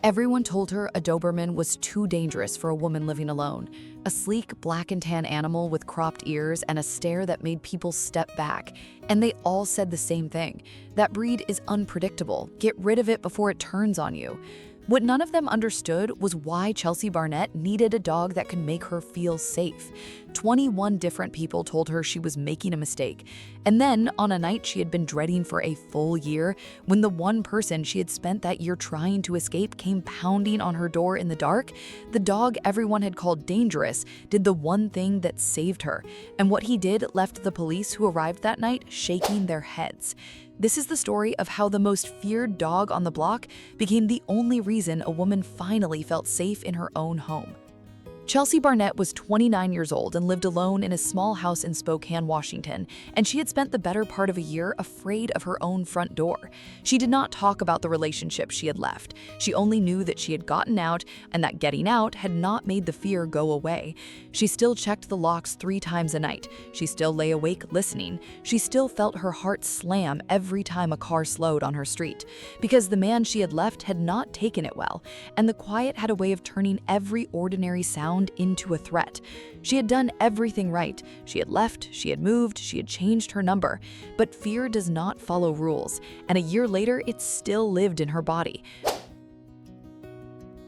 Everyone told her a Doberman was too dangerous for a woman living alone. A sleek black and tan animal with cropped ears and a stare that made people step back. And they all said the same thing. That breed is unpredictable. Get rid of it before it turns on you. What none of them understood was why Chelsea Barnett needed a dog that could make her feel safe. 21 different people told her she was making a mistake. And then, on a night she had been dreading for a full year, when the one person she had spent that year trying to escape came pounding on her door in the dark, the dog everyone had called dangerous did the one thing that saved her. And what he did left the police who arrived that night shaking their heads. This is the story of how the most feared dog on the block became the only reason a woman finally felt safe in her own home. Chelsea Barnett was 29 years old and lived alone in a small house in Spokane, Washington, and she had spent the better part of a year afraid of her own front door. She did not talk about the relationship she had left. She only knew that she had gotten out and that getting out had not made the fear go away. She still checked the locks 3 times a night. She still lay awake listening. She still felt her heart slam every time a car slowed on her street, because the man she had left had not taken it well, and the quiet had a way of turning every ordinary sound into a threat. She had done everything right. She had left, she had moved, she had changed her number. But fear does not follow rules, and a year later it still lived in her body.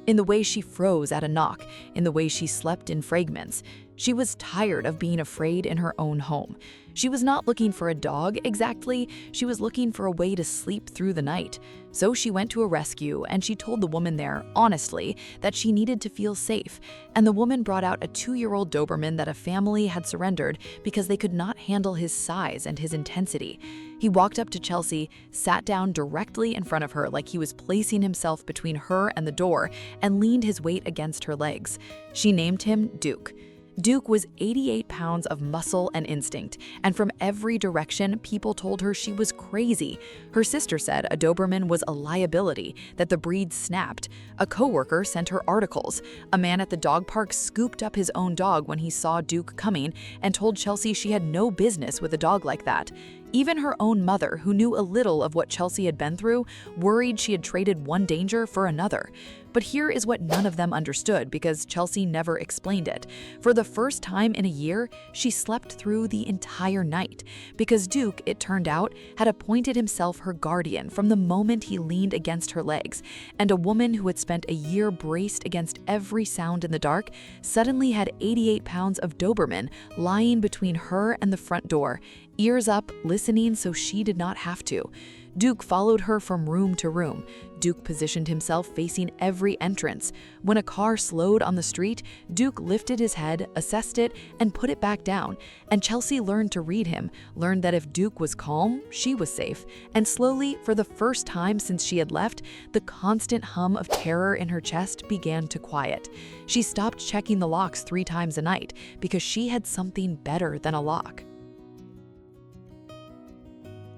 In the way she froze at a knock, in the way she slept in fragments. She was tired of being afraid in her own home. She was not looking for a dog exactly, she was looking for a way to sleep through the night. So she went to a rescue and she told the woman there, honestly, that she needed to feel safe. And the woman brought out a 2-year-old Doberman that a family had surrendered because they could not handle his size and his intensity. He walked up to Chelsea, sat down directly in front of her like he was placing himself between her and the door, and leaned his weight against her legs. She named him Duke. Duke was 88 pounds of muscle and instinct, and from every direction, people told her she was crazy. Her sister said a Doberman was a liability, that the breed snapped. A coworker sent her articles. A man at the dog park scooped up his own dog when he saw Duke coming and told Chelsea she had no business with a dog like that. Even her own mother, who knew a little of what Chelsea had been through, worried she had traded one danger for another. But here is what none of them understood because Chelsea never explained it. For the first time in a year, she slept through the entire night because Duke, it turned out, had appointed himself her guardian from the moment he leaned against her legs. And a woman who had spent a year braced against every sound in the dark suddenly had 88 pounds of Doberman lying between her and the front door, ears up, listening so she did not have to. Duke followed her from room to room. Duke positioned himself facing every entrance. When a car slowed on the street, Duke lifted his head, assessed it, and put it back down. And Chelsea learned to read him, learned that if Duke was calm, she was safe. And slowly, for the first time since she had left, the constant hum of terror in her chest began to quiet. She stopped checking the locks 3 times a night because she had something better than a lock.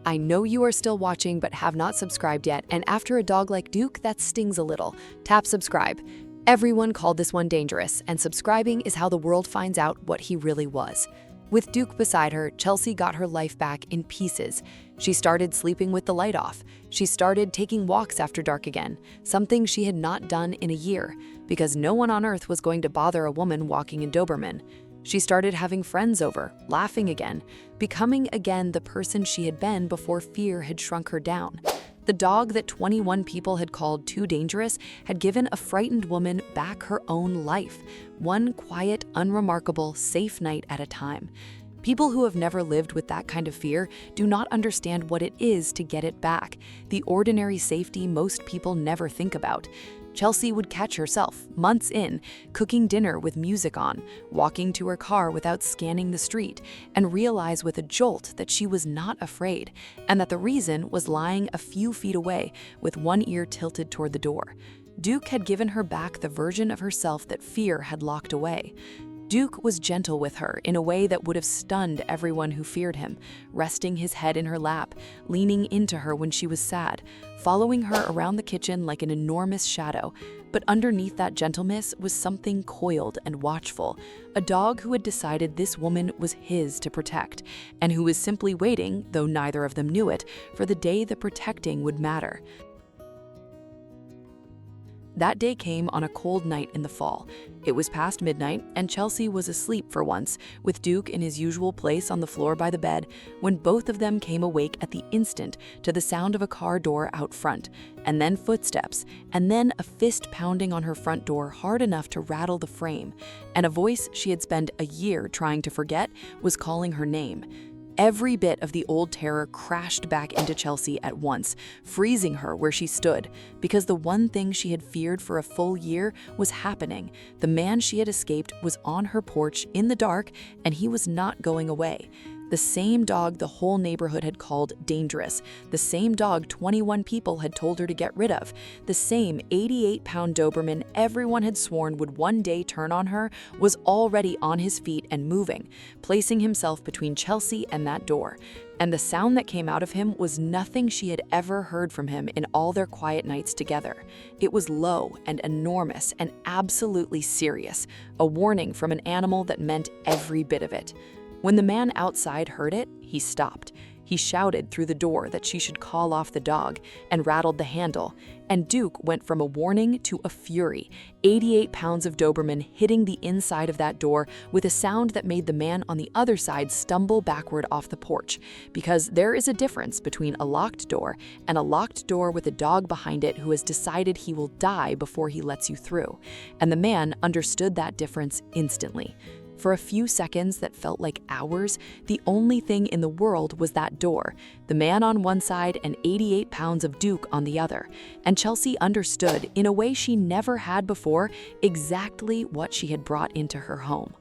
I know you are still watching but have not subscribed yet, and after a dog like Duke, that stings a little. Tap subscribe. Everyone called this one dangerous, and subscribing is how the world finds out what he really was. With Duke beside her, Chelsea got her life back in pieces. She started sleeping with the light off. She started taking walks after dark again, something she had not done in a year, because no one on earth was going to bother a woman walking in Doberman. She started having friends over, laughing again, becoming again the person she had been before fear had shrunk her down. The dog that 21 people had called too dangerous had given a frightened woman back her own life, one quiet, unremarkable, safe night at a time. People who have never lived with that kind of fear do not understand what it is to get it back, the ordinary safety most people never think about. Chelsea would catch herself, months in, cooking dinner with music on, walking to her car without scanning the street, and realize with a jolt that she was not afraid, and that the reason was lying a few feet away with one ear tilted toward the door. Duke had given her back the version of herself that fear had locked away. Duke was gentle with her in a way that would have stunned everyone who feared him, resting his head in her lap, leaning into her when she was sad, following her around the kitchen like an enormous shadow. But underneath that gentleness was something coiled and watchful, a dog who had decided this woman was his to protect, and who was simply waiting, though neither of them knew it, for the day the protecting would matter. That day came on a cold night in the fall. It was past midnight, and Chelsea was asleep for once, with Duke in his usual place on the floor by the bed, when both of them came awake at the instant to the sound of a car door out front, and then footsteps, and then a fist pounding on her front door hard enough to rattle the frame, and a voice she had spent a year trying to forget was calling her name. Every bit of the old terror crashed back into Chelsea at once, freezing her where she stood, because the one thing she had feared for a full year was happening. The man she had escaped was on her porch in the dark, and he was not going away. The same dog the whole neighborhood had called dangerous, the same dog 21 people had told her to get rid of, the same 88-pound Doberman everyone had sworn would one day turn on her was already on his feet and moving, placing himself between Chelsea and that door. And the sound that came out of him was nothing she had ever heard from him in all their quiet nights together. It was low and enormous and absolutely serious, a warning from an animal that meant every bit of it. When the man outside heard it, he stopped. He shouted through the door that she should call off the dog and rattled the handle, and Duke went from a warning to a fury, 88 pounds of Doberman hitting the inside of that door with a sound that made the man on the other side stumble backward off the porch, because there is a difference between a locked door and a locked door with a dog behind it who has decided he will die before he lets you through, and the man understood that difference instantly. For a few seconds that felt like hours, the only thing in the world was that door, the man on one side and 88 pounds of Duke on the other. And Chelsea understood, in a way she never had before, exactly what she had brought into her home.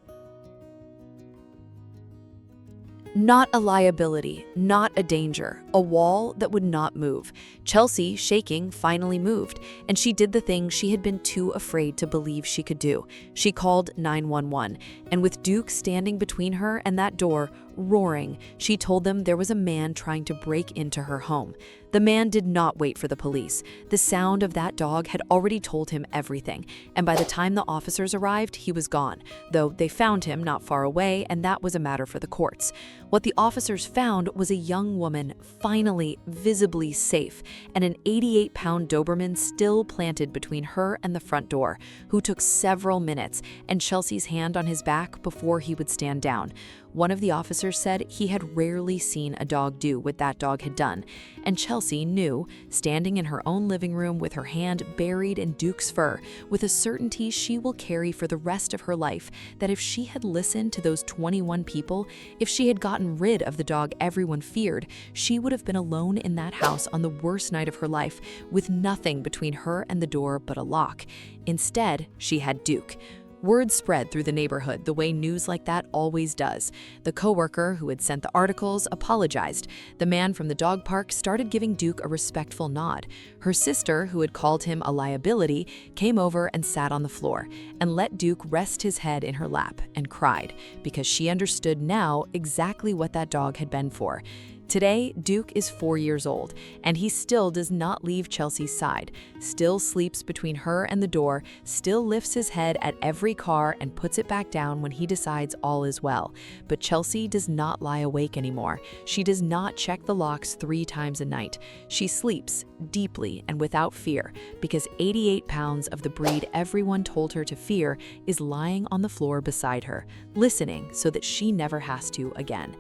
Not a liability, not a danger, a wall that would not move. Chelsea, shaking, finally moved, and she did the thing she had been too afraid to believe she could do. She called 911, and with Duke standing between her and that door, roaring, she told them there was a man trying to break into her home. The man did not wait for the police. The sound of that dog had already told him everything, and by the time the officers arrived, he was gone, though they found him not far away, and that was a matter for the courts. What the officers found was a young woman, finally visibly safe, and an 88-pound Doberman still planted between her and the front door, who took several minutes and Chelsea's hand on his back before he would stand down. One of the officers said he had rarely seen a dog do what that dog had done, and Chelsea knew, standing in her own living room with her hand buried in Duke's fur, with a certainty she will carry for the rest of her life, that if she had listened to those 21 people, if she had gotten rid of the dog everyone feared, she would have been alone in that house on the worst night of her life, with nothing between her and the door but a lock. Instead, she had Duke. Word spread through the neighborhood the way news like that always does. The coworker who had sent the articles apologized. The man from the dog park started giving Duke a respectful nod. Her sister, who had called him a liability, came over and sat on the floor and let Duke rest his head in her lap and cried, because she understood now exactly what that dog had been for. Today, Duke is 4 years old, and he still does not leave Chelsea's side, still sleeps between her and the door, still lifts his head at every car and puts it back down when he decides all is well. But Chelsea does not lie awake anymore. She does not check the locks 3 times a night. She sleeps deeply and without fear, because 88 pounds of the breed everyone told her to fear is lying on the floor beside her, listening so that she never has to again.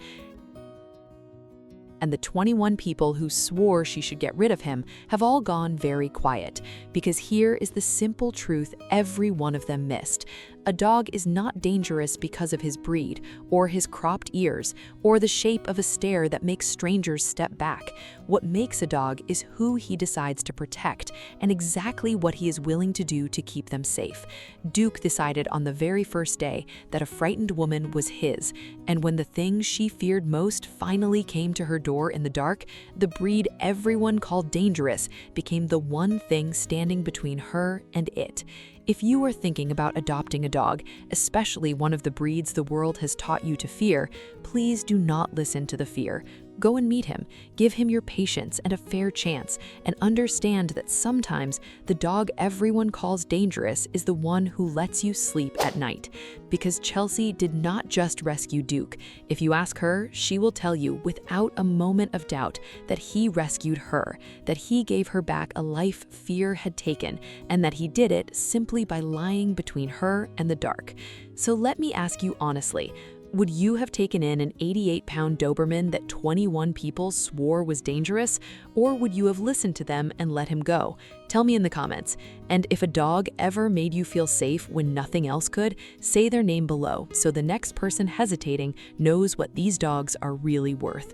And the 21 people who swore she should get rid of him have all gone very quiet, because here is the simple truth every one of them missed. A dog is not dangerous because of his breed, or his cropped ears, or the shape of a stare that makes strangers step back. What makes a dog is who he decides to protect, and exactly what he is willing to do to keep them safe. Duke decided on the very first day that a frightened woman was his, and when the thing she feared most finally came to her door in the dark, the breed everyone called dangerous became the one thing standing between her and it. If you are thinking about adopting a dog, especially one of the breeds the world has taught you to fear, please do not listen to the fear. Go and meet him, give him your patience and a fair chance, and understand that sometimes the dog everyone calls dangerous is the one who lets you sleep at night. Because Chelsea did not just rescue Duke. If you ask her, she will tell you without a moment of doubt that he rescued her, that he gave her back a life fear had taken, and that he did it simply by lying between her and the dark. So let me ask you honestly, would you have taken in an 88-pound Doberman that 21 people swore was dangerous, or would you have listened to them and let him go? Tell me in the comments. And if a dog ever made you feel safe when nothing else could, say their name below so the next person hesitating knows what these dogs are really worth.